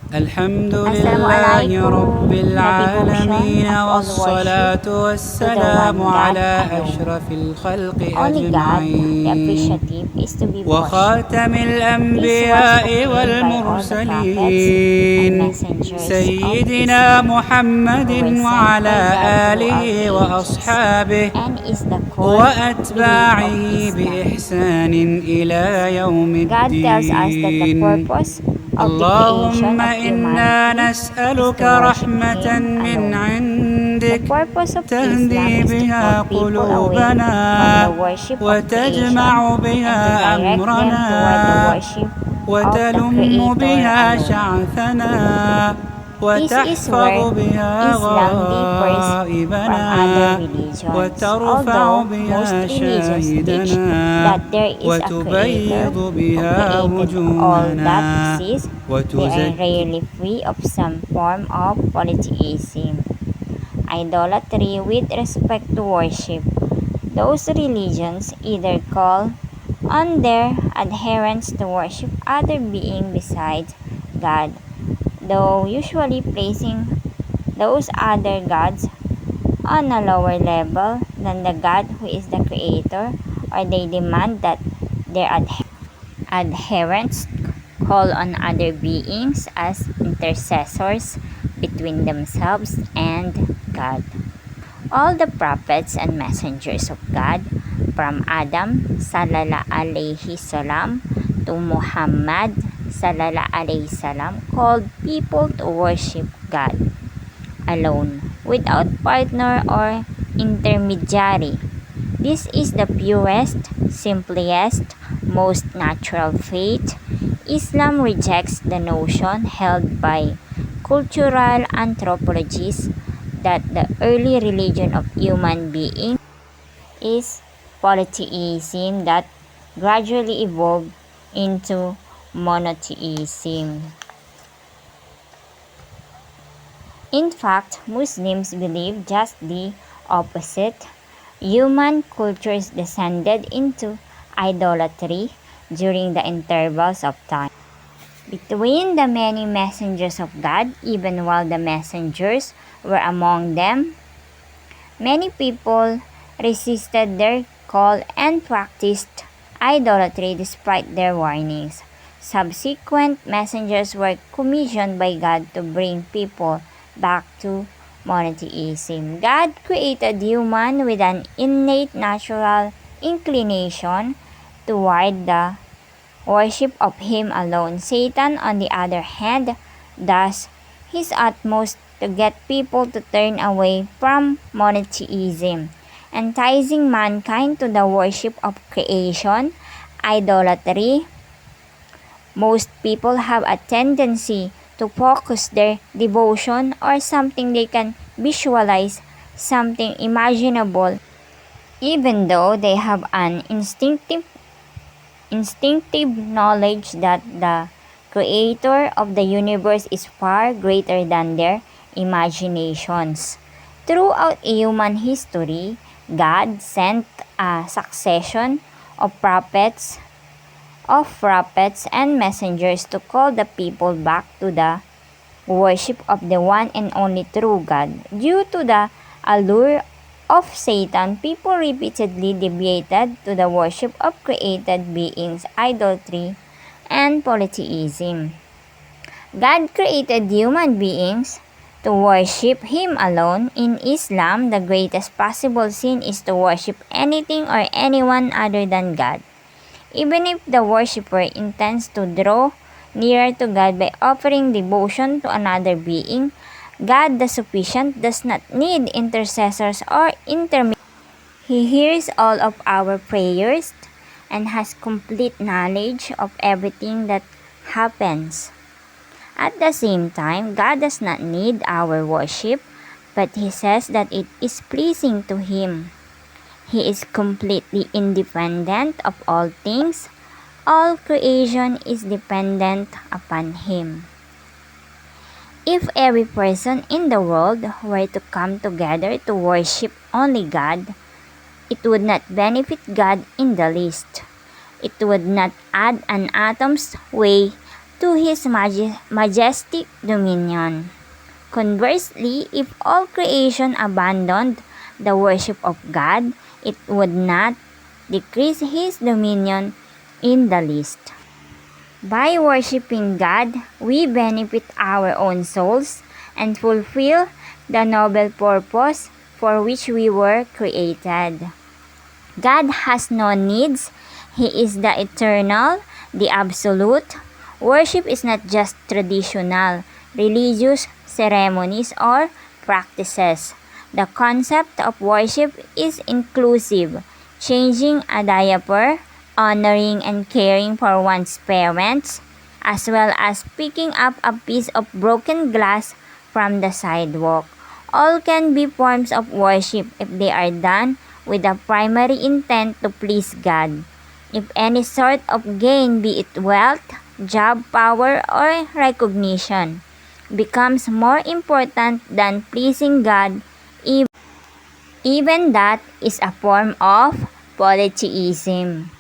الحمد لله رب Assalamualaikum, the devotion العالمين of all worship والصلاة to the والسلام one God على alone. أشرف الخلق Only God, the أجمعين appreciative, is to be worshipped. وخاتم This was الأنبياء proclaimed by all the prophets and والمرسلين messengers of سيدنا Islam, محمد who were sent وعلى by God throughout آله the ages, وأصحابه and is the core belief of وأتباعه Islam. بإحسان إلى يوم God tells us that the الدين. purpose of the اللهم creation of إنا humanity is نسألك to worship رحمة Him من alone. The عندك purpose of Islam تهدي is to بها call people away from the قلوبنا worship of creation وتجمع and to بها direct them toward the أمرنا worship of the وتلم Creator بها alone. شعثنا This is where وتحفظ بها Islam differs from other غائبنا religions, وترفع although most بها religions teach شاهدنا that there is a creator وتبيض who بها created all that وجوهنا exists. They are وتزكي rarely free of some form of polytheism, idolatry with respect to worship. Those religions either call on their adherents to worship other beings besides God, though usually placing those other gods on a lower level than the God who is the creator, or they demand that their adherents call on other beings as intercessors between themselves and God. All the prophets and messengers of God, from Adam sallallahu alaihi salam to Muhammad sallallahu alaihi salam, called people to worship God alone, without partner or intermediary. This is the purest, simplest, most natural faith. Islam rejects the notion held by cultural anthropologists that the early religion of human beings is polytheism that gradually evolved into monotheism. In fact, Muslims believe just the opposite. Human cultures descended into idolatry during the intervals of time between the many messengers of God, even while the messengers were among them. Many people resisted their call and practiced idolatry despite their warnings. Subsequent messengers were commissioned by God to bring people back to monotheism. God created human with an innate natural inclination toward the worship of Him alone. Satan, on the other hand, does his utmost to get people to turn away from monotheism, enticing mankind to the worship of creation, idolatry. Most people have a tendency to focus their devotion or something they can visualize, something imaginable, even though they have an instinctive knowledge that the creator of the universe is far greater than their imaginations. Throughout human history, God sent a succession of prophets and messengers to call the people back to the worship of the one and only true God. Due to the allure of Satan, people repeatedly deviated to the worship of created beings, idolatry, and polytheism. God created human beings to worship Him alone. In Islam, the greatest possible sin is to worship anything or anyone other than God. Even if the worshipper intends to draw nearer to God by offering devotion to another being, God the Sufficient does not need intercessors or intermediaries. He hears all of our prayers and has complete knowledge of everything that happens. At the same time, God does not need our worship, but He says that it is pleasing to Him. He is completely independent of all things. All creation is dependent upon Him. If every person in the world were to come together to worship only God, it would not benefit God in the least. It would not add an atom's weight to his majestic dominion. Conversely, if all creation abandoned the worship of God, it would not decrease his dominion in the least. By worshiping God, we benefit our own souls and fulfill the noble purpose for which we were created. God has no needs. He is the eternal, the absolute. Worship is not just traditional, religious ceremonies or practices. The concept of worship is inclusive, changing a diaper, honoring and caring for one's parents, as well as picking up a piece of broken glass from the sidewalk. All can be forms of worship if they are done with the primary intent to please God. If any sort of gain, be it wealth, job, power, or recognition, becomes more important than pleasing God, even that is a form of polytheism.